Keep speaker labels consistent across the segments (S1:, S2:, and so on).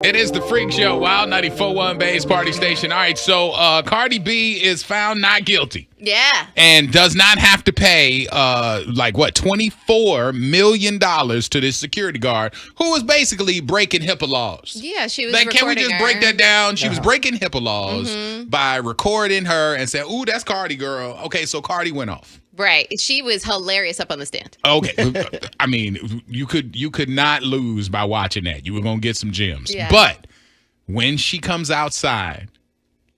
S1: It is the Freak Show, Wild 94.1 Bay's Party Station. All right, so Cardi B is found not guilty.
S2: Yeah.
S1: And does not have to pay, $24 million to this security guard who was basically breaking HIPAA laws.
S2: Yeah, she was
S1: Can we
S2: recording
S1: just
S2: her.
S1: break that down? She was breaking HIPAA laws by recording her and saying, ooh, that's Cardi, girl. Okay, so Cardi went off.
S2: Right. She was hilarious up on the stand.
S1: Okay. I mean, you could not lose by watching that. You were going to get some gems.
S2: Yeah.
S1: But when she comes outside,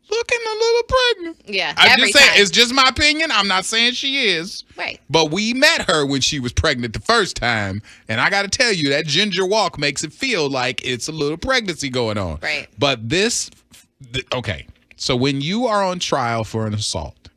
S1: looking a little pregnant.
S2: Yeah.
S1: I'm
S2: every
S1: just saying,
S2: time.
S1: it's just my opinion. I'm not saying she is.
S2: Right.
S1: But we met her when she was pregnant the first time. And I got to tell you, that ginger walk makes it feel like it's a little pregnancy going on.
S2: Right.
S1: But okay. So when you are on trial for an assault,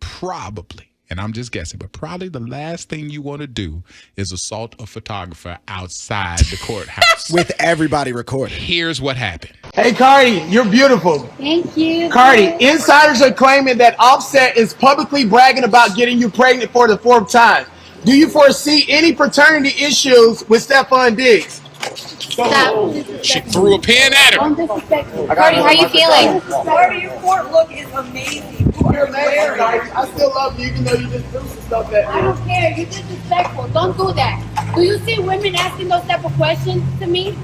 S1: probably, and I'm just guessing, but probably the last thing you want to do is assault a photographer outside the courthouse.
S3: With everybody recording.
S1: Here's what happened.
S4: Hey, Cardi, you're beautiful.
S5: Thank you.
S4: Cardi, insiders are claiming that Offset is publicly bragging about getting you pregnant for the 4th time. Do you foresee any paternity issues with Stefon Diggs?
S5: Stop.
S1: She threw a pen at her.
S5: Don't disrespect me. Cardi, how you feeling?
S6: Cardi, your court look is amazing.
S4: You're amazing, Cardi. I still love you, even though you just do some stuff that.
S5: I don't care. You're disrespectful. Don't do that. Do you see women asking those type of questions to me?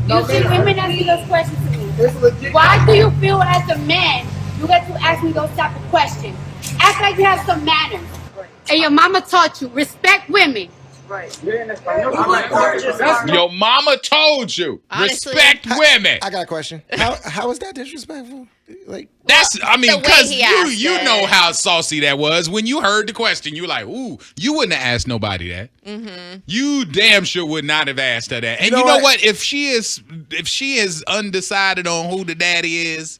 S5: Do you see women asking those questions to me?
S4: It's legit.
S5: Why do you feel as a man you get to ask me those type of questions? Act like you have some manners. And your mama taught you respect women.
S1: Your mama told you.
S2: Honestly,
S1: respect women.
S3: I got a question. How is that disrespectful? Like,
S1: That's, I mean,
S2: the way
S1: because
S2: he asked
S1: you
S2: it.
S1: know how saucy that was. When you heard the question, you were like, ooh, you wouldn't have asked nobody that. Mm-hmm. You damn sure would not have asked her that. And you know what? If she is undecided on who the daddy is,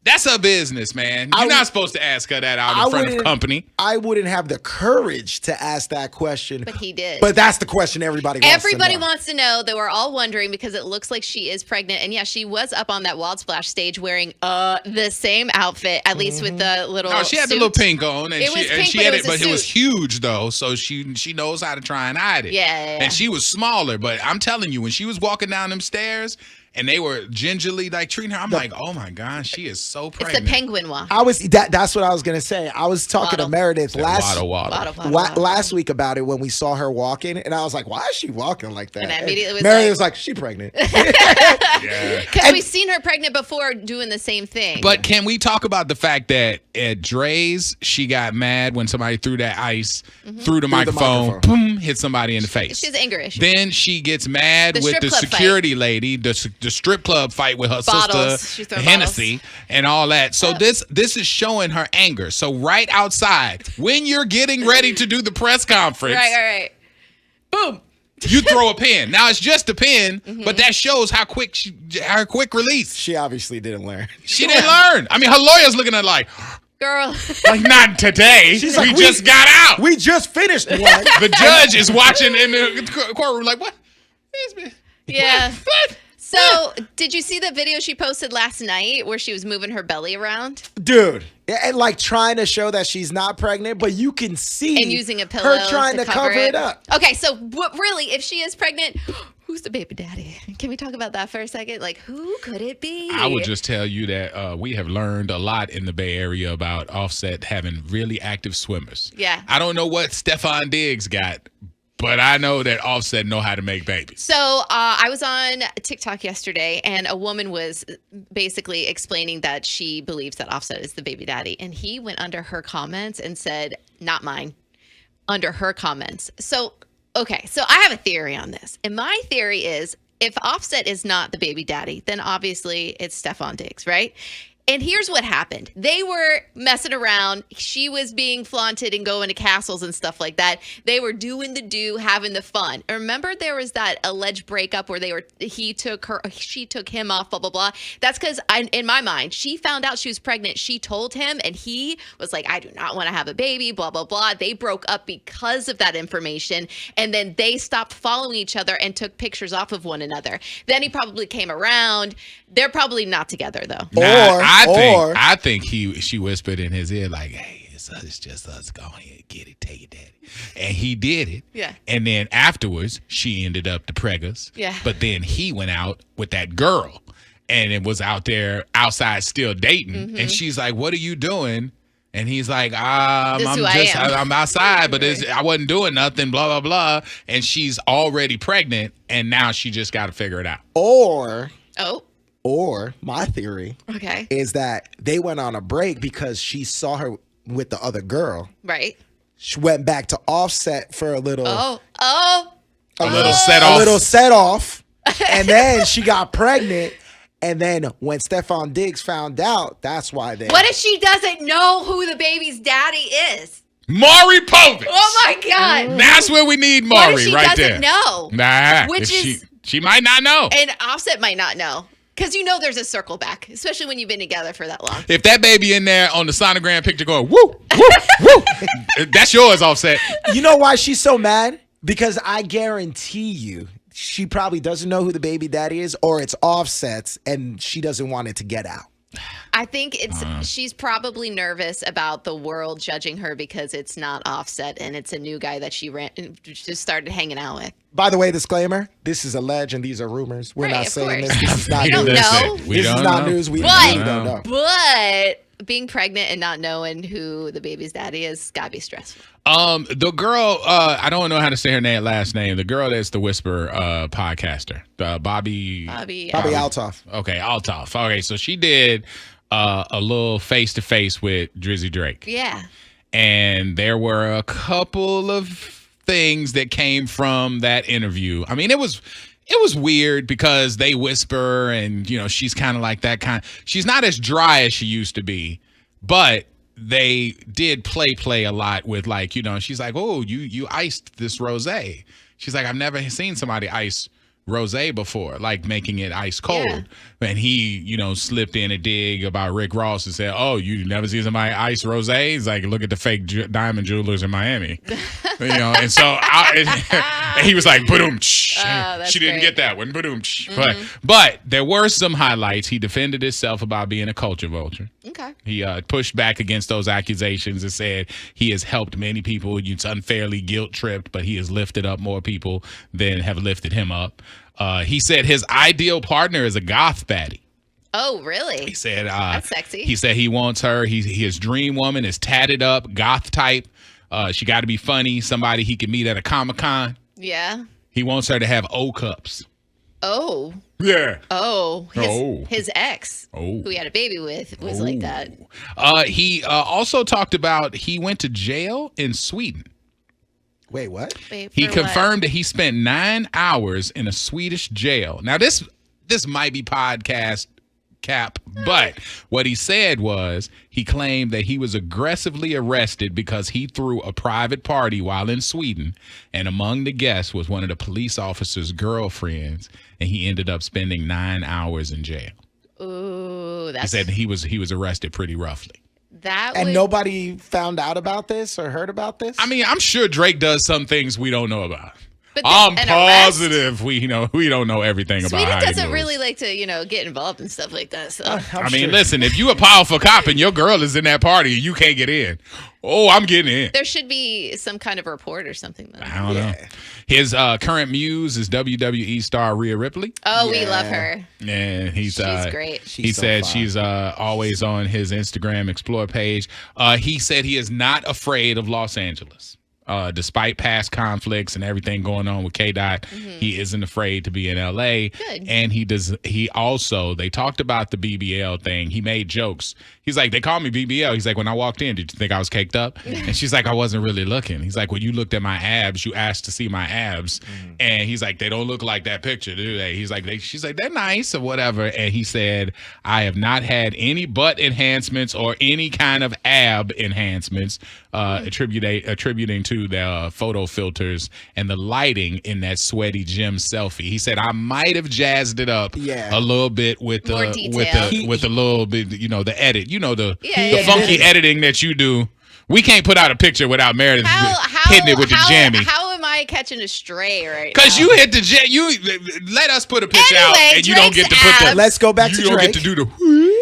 S1: that's her business, man. You're not supposed to ask her that out in front of company.
S3: I wouldn't have the courage to ask that question.
S2: But he did.
S3: But that's the question everybody wants to know.
S2: Everybody wants to know. They were all wondering because it looks like she is pregnant. And yeah, she was up on that Wild Splash stage wearing the same outfit, at least with the little
S1: No, she had the
S2: suit.
S1: little pink on, and
S2: It was pink,
S1: she
S2: but
S1: had
S2: it was a
S1: but it was
S2: suit.
S1: huge though, so she knows how to try and hide it.
S2: Yeah.
S1: And she was smaller, but I'm telling you, when she was walking down them stairs and they were gingerly like treating her, I'm like, oh my gosh, she is so
S2: It's
S1: pregnant.
S2: the penguin walk.
S3: That's what I was gonna say. I was talking to Meredith
S1: Waddle.
S3: last week about it when we saw her walking, and I was like, "Why is she walking like that?"
S2: And I immediately was
S3: Meredith
S2: like-
S3: was like, "She pregnant."
S1: Yeah.
S2: Because we've seen her pregnant before doing the same thing.
S1: But can we talk about the fact that at Dre's, she got mad when somebody threw that ice through the microphone, boom, hit somebody in the face.
S2: She's angry.
S1: Then she gets mad
S2: The
S1: with
S2: strip
S1: the
S2: club
S1: security lady, the strip club fight with her
S2: Bottles. She's
S1: sister
S2: throwing
S1: Hennessy and all that. So this is showing her anger. So right outside, when you're getting ready to do the press conference,
S2: Right. Boom.
S1: you throw a pin. Now it's just a pin, but that shows how quick her quick release.
S3: She obviously didn't learn.
S1: She didn't learn. I mean, her lawyer's looking at her like
S2: Girl.
S1: not today.
S3: She's
S1: we
S3: like,
S1: just got out.
S3: We just finished one.
S1: The judge is watching in the courtroom like, what?
S2: Yeah.
S1: What?
S2: So, did you see the video she posted last night where she was moving her belly around?
S3: Dude. And like trying to show that she's not pregnant, but you can see
S2: And using a pillow
S3: her trying to cover it up.
S2: Okay, so really, if she is pregnant, who's the baby daddy? Can we talk about that for a second? Like, who could it be?
S1: I would just tell you that we have learned a lot in the Bay Area about Offset having really active swimmers.
S2: Yeah.
S1: I don't know what Stefon Diggs got, but I know that Offset know how to make babies.
S2: So I was on TikTok yesterday, and a woman was basically explaining that she believes that Offset is the baby daddy. And he went under her comments and said, not mine, under her comments. So, okay, so I have a theory on this. And my theory is if Offset is not the baby daddy, then obviously it's Stefon Diggs, right? And here's what happened. They were messing around. She was being flaunted and going to castles and stuff like that. They were doing the do, having the fun. And remember there was that alleged breakup where she took him off, blah, blah, blah. That's because in my mind, she found out she was pregnant. She told him and he was like, I do not want to have a baby, blah, blah, blah. They broke up because of that information. And then they stopped following each other and took pictures off of one another. Then he probably came around. They're probably not together though.
S1: I think she whispered in his ear like, "Hey, it's just us. Go ahead, get it, take it, daddy. And he did it.
S2: Yeah.
S1: And then afterwards, she ended up the preggers.
S2: Yeah.
S1: But then he went out with that girl, and it was out there outside still dating. And she's like, "What are you doing?" And he's like, I'm outside, but I wasn't doing nothing, blah, blah, blah. And she's already pregnant, and now she just got to figure it out.
S3: Or my theory
S2: is
S3: that they went on a break because she saw her with the other girl.
S2: Right.
S3: She went back to Offset for a little.
S1: A little set off.
S3: A little set off. And then she got pregnant. And then when Stefon Diggs found out, that's why they.
S2: What if she doesn't know who the baby's daddy is?
S1: Maury Povich.
S2: Oh my God.
S1: That's where we need Maury,
S2: what if she
S1: right
S2: doesn't
S1: there.
S2: know?
S1: Nah.
S2: Which is
S1: she might not know.
S2: And Offset might not know. Because there's a circle back, especially when you've been together for that long.
S1: If that baby in there on the sonogram picture going, woo, woo, woo, that's yours, Offset.
S3: You know why she's so mad? Because I guarantee you, she probably doesn't know who the baby daddy is, or it's Offset's, and she doesn't want it to get out.
S2: I think she's probably nervous about the world judging her because it's not Offset and it's a new guy that she just started hanging out with.
S3: By the way, disclaimer, this is alleged and these are rumors. We're not saying this. This is not
S2: news.
S3: This is not news. We don't know.
S2: But being pregnant and not knowing who the baby's daddy is gotta be stressful.
S1: The girl, I don't know how to say her last name. The girl that's the Whisper podcaster, Bobbi
S3: Althoff.
S1: Okay, Althoff. Okay, so she did a little face-to-face with Drizzy Drake.
S2: Yeah.
S1: And there were a couple of things that came from that interview. I mean, it was weird because they whisper and, she's kind of like that kind. She's not as dry as she used to be, but they did play a lot with she's like, oh, you iced this rosé. She's like, I've never seen somebody ice rosé before, like making it ice cold. Yeah. And he, slipped in a dig about Rick Ross and said, oh, you never seen somebody ice rosé? He's like, look at the fake diamond jewelers in Miami. And so and he was like, boom, she didn't get that one, boom. But there were some highlights. He defended himself about being a culture vulture.
S2: Okay.
S1: He pushed back against those accusations and said he has helped many people. It's unfairly guilt-tripped, but he has lifted up more people than have lifted him up. He said his ideal partner is a goth baddie.
S2: Oh, really?
S1: He said
S2: that's sexy.
S1: He said he wants her. His dream woman is tatted up, goth type. She got to be funny, somebody he can meet at a Comic-Con.
S2: Yeah.
S1: He wants her to have O cups.
S2: Oh.
S1: Yeah.
S2: Oh. His ex, who he had a baby with, was like that.
S1: He also talked about he went to jail in Sweden.
S3: Wait, what?
S1: He confirmed that he spent 9 hours in a Swedish jail. Now, this might be podcast cap, but what he said was he claimed that he was aggressively arrested because he threw a private party while in Sweden, and among the guests was one of the police officer's girlfriends, and he ended up spending 9 hours in jail.
S2: Ooh,
S1: he said he was arrested pretty roughly.
S3: Nobody found out about this or heard about this?
S1: I mean, I'm sure Drake does some things we don't know about. But I'm positive we don't know everything about how he
S2: doesn't really like to, get involved in stuff like that. So
S1: I mean, listen, if you a powerful cop and your girl is in that party and you can't get in, I'm getting in.
S2: There should be some kind of report or something, though.
S1: I don't know. His current muse is WWE star Rhea Ripley.
S2: Oh, we love her.
S1: And she's
S2: great.
S1: He said she's always on his Instagram Explore page. He said he is not afraid of Los Angeles. Despite past conflicts and everything going on with K-Dot, he isn't afraid to be in LA.
S2: Good.
S1: And they talked about the BBL thing. He made jokes. He's like, they called me BBL. He's like, when I walked in, did you think I was caked up? And she's like, I wasn't really looking. He's like, when you looked at my abs, you asked to see my abs. And he's like, they don't look like that picture, do they? He's like, she's like, they're nice or whatever. And he said, I have not had any butt enhancements or any kind of ab enhancements, attributing to the photo filters and the lighting in that sweaty gym selfie. He said, I might have jazzed it up a little bit with the little bit, the edit, the funky editing that you do. We can't put out a picture without Meredith hitting it with the jammy.
S2: How am I catching a stray right now?
S1: Because you hit the you let us put a picture out and you don't get to put the.
S3: Let's go back to Drake.
S1: You don't get to do the.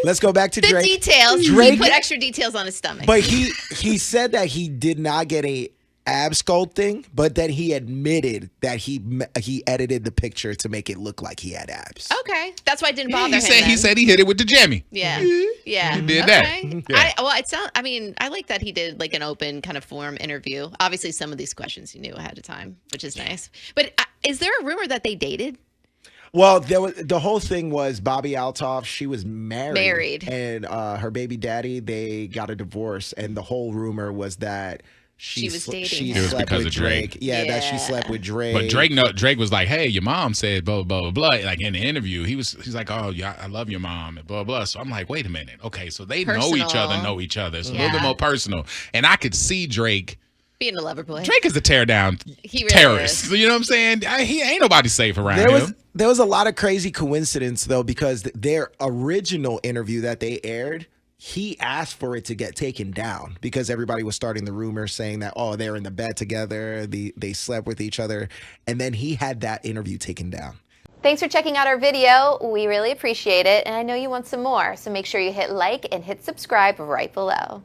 S3: let's go back to
S2: The
S3: Drake.
S2: details.
S3: Drake
S2: He put extra details on his stomach.
S3: But he said that he did not get a ab sculpting, but then he admitted that he edited the picture to make it look like he had abs.
S2: Okay, that's why it didn't bother him.
S1: He said he hit it with the jammy.
S2: Yeah, yeah,
S1: He did
S2: okay.
S1: that.
S2: Yeah. I like that he did like an open kind of form interview. Obviously, some of these questions he knew ahead of time, which is nice. But is there a rumor that they dated?
S3: Well, the whole thing was Bobbi Althoff. She was married, and her baby daddy, they got a divorce, and the whole rumor was that she was dating
S1: him. It was
S3: slept
S1: because
S3: with
S1: of Drake.
S3: Yeah, that she slept with Drake.
S1: But Drake was like, "Hey, your mom said blah blah blah blah." Like in the interview, he's like, "Oh yeah, I love your mom," and blah blah. So I'm like, "Wait a minute, okay, so they know each other. It's a little bit more personal." And I could see Drake
S2: being a lover boy.
S1: Drake is a tear down terrorist. Is. You know what I'm saying? He ain't nobody safe around him.
S3: There was a lot of crazy coincidence though, because their original interview that they aired, he asked for it to get taken down because everybody was starting the rumor saying that, oh, they're in the bed together, they slept with each other, and then he had that interview taken down.
S7: Thanks for checking out our video. We really appreciate it, and I know you want some more, so make sure you hit like and hit subscribe right below.